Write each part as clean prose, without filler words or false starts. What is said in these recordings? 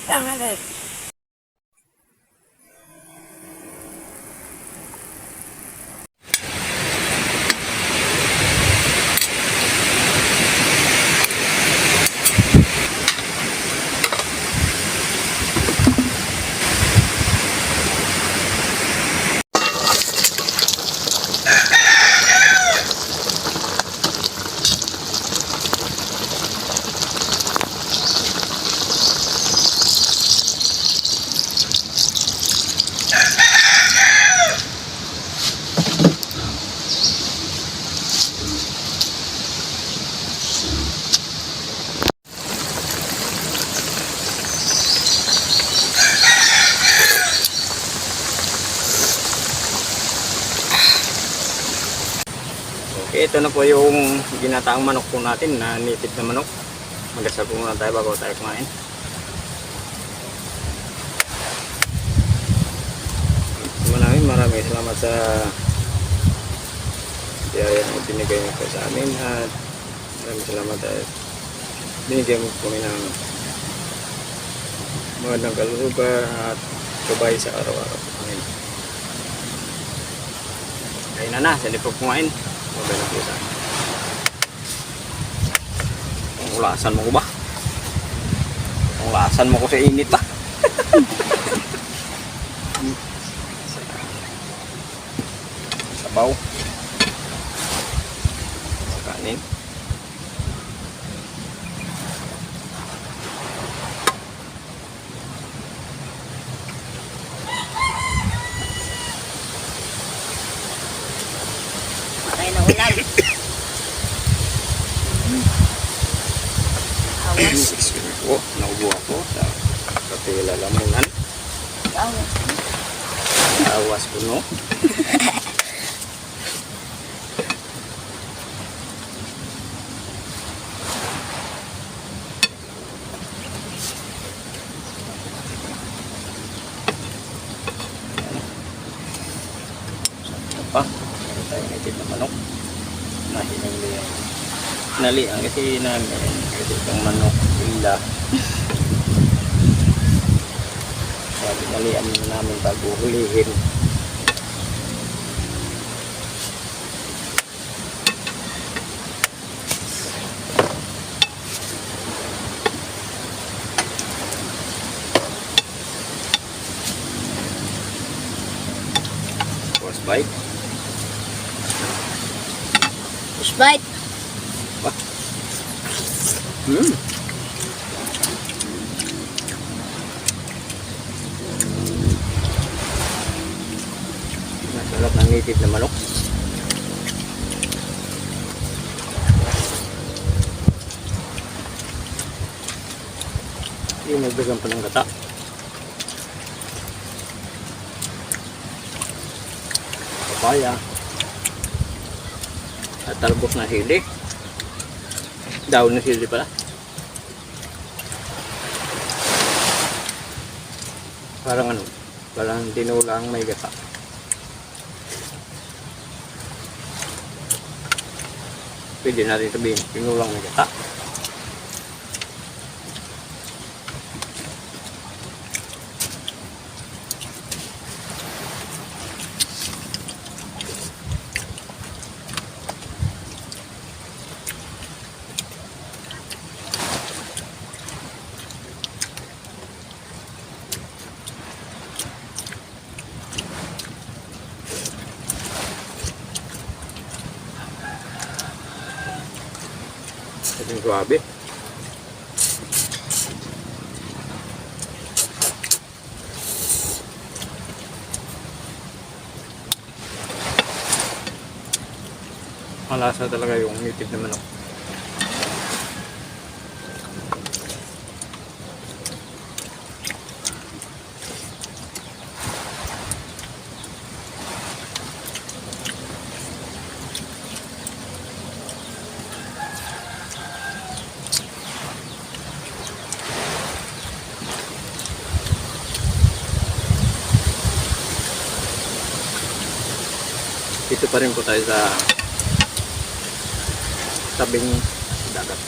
Jangan. Okay, ito na po yung ginataang manok po natin na native na manok. Magdasal po muna tayo bago tayo kumain. Maraming salamat sa biyaya na binigay niyo po sa amin at maraming salamat at binigyan mo po kami ng magandang kalusugan at gabay sa araw-araw. Ayun na, sali po kumain. Okay na po sa akin. Ang ulasan mo ko ba? Ang ulasan mo ko sa init ba? Sabaw. Kanin. Ay, naulan. Awas. Oh, naubo ako sa kapila lamunan. Awas. Awas ko no. Pa, meron tayong native na manok. Nali ang kasi namin kasi itong manok ila. Sabi nalian namin bago hulihin. Force bite. Fish bite. Masarap ng native na manok. Hindi nagdagan pa ng gata. Papaya. At talbos na sili. Daon na sili pala. Parang ano, parang tinulang may gata. Pwede natin sabihin, tinulang may gata. Ito yung grabe. Malasa talaga yung native na manok. Dito pa rin po tayo sa tabing dagat.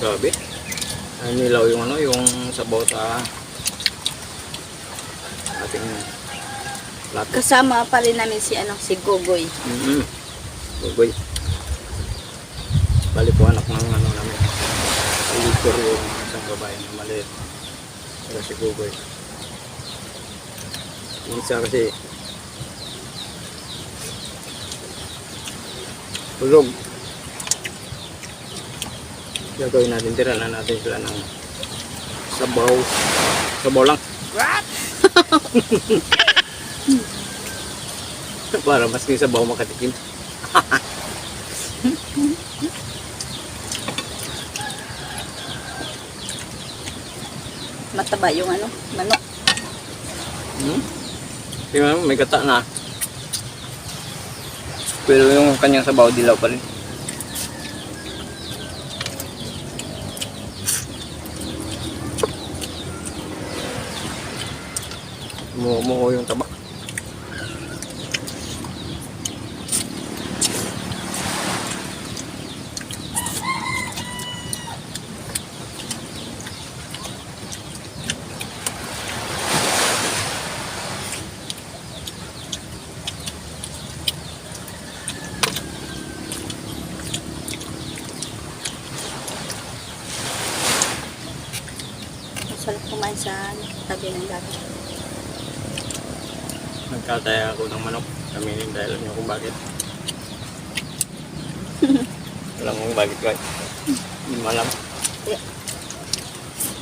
Grabe. Ay, nilaw yung ano, yung sabaw sa ating plato. Kasama pa rin namin si Gogoy. Gugoy. Bali po anak ng ano namin. Litor yung isang babae na maliit. Pero si Gugoy. Yung isa kasi tulog. Gagawin natin, tira na natin sila ng sabaw. Sabaw lang. What? Para mas yung sabaw makatikim. Mataba yung manok. Tingnan mo, may gata na. Pero yung kanyang sabaw dilaw pa rin. Muho yung taba. Masarap kumain sa tabi ng dagat. Nagkataya ako ng manok. Kaminin dahil alam niyo kung bakit. Alam mo kung bakit ko. Hindi mo alam. Yeah.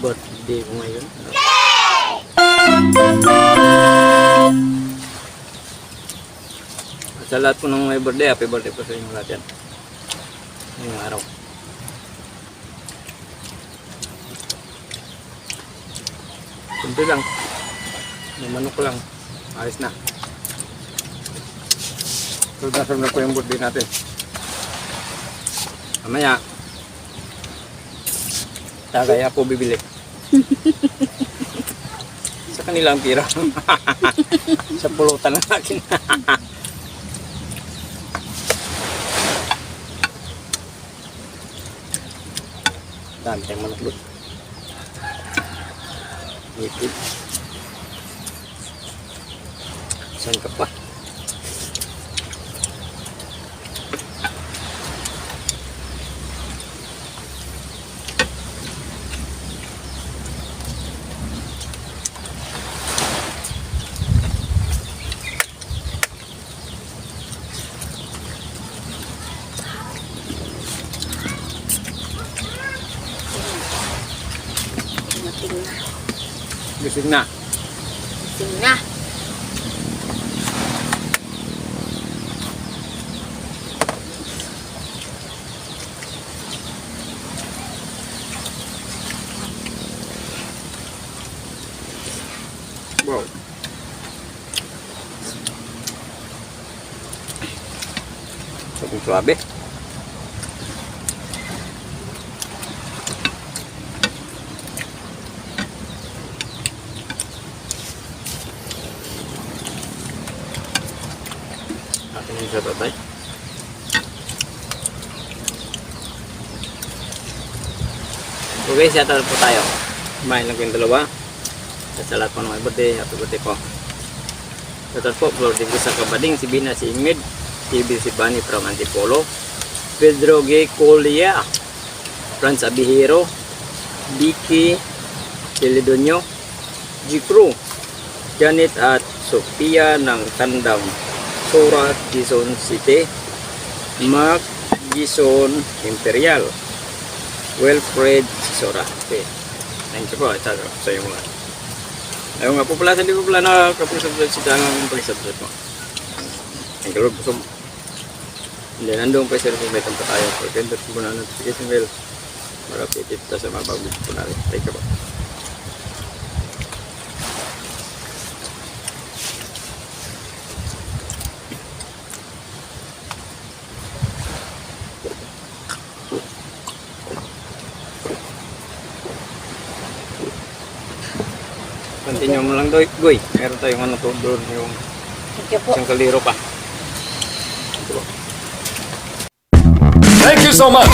Birthday ko ngayon. Sa lahat po ng may birthday, happy birthday po sa inyo lahat yan. Ngayong araw. Simple lang. May manok ko lang. Ayos na. So, nasarap na po yung birthday natin. Mamaya, tagaya po bibili. Sa kanilang pira. Sa pulutan na natin. Dami tayong manok doon. Ngipit. Saan ka pa? Tingnan. Gising na. Tingnan. Wow. Sobrang suabe. Atin yung sa tatay. So guys, yata po tayo. Kumain lang yung dalawa. Sa lahat po ng mga birthday, happy birthday po. Shoutout po, Flor de sa Kabading, si Bina, si Ingrid, si Bill, si Bani from Antipolo, Pedro G. Colia, Franz Abihiro, Vicky Celedonio, G. Crew, Janet at Sophia ng Tandam, Sora, Quezon City, Mark, Quezon Imperial, Wilfred, Sora. Okay. Thank you po, ito sa iyo mga. Ayaw nga po pala, hindi po pala nakapag-subscribe si Tangang yung pag-subscribe mo. Thank you Lord po. Hindi, nandun pa yung may tampa tayo. Pag-endot po na notification bell para updated ta sa mga bago po natin. Thank you po. Continue mo lang Goy. Meron tayong ano to doon yung Thank you po. isang kaliro pa. Thank you so much.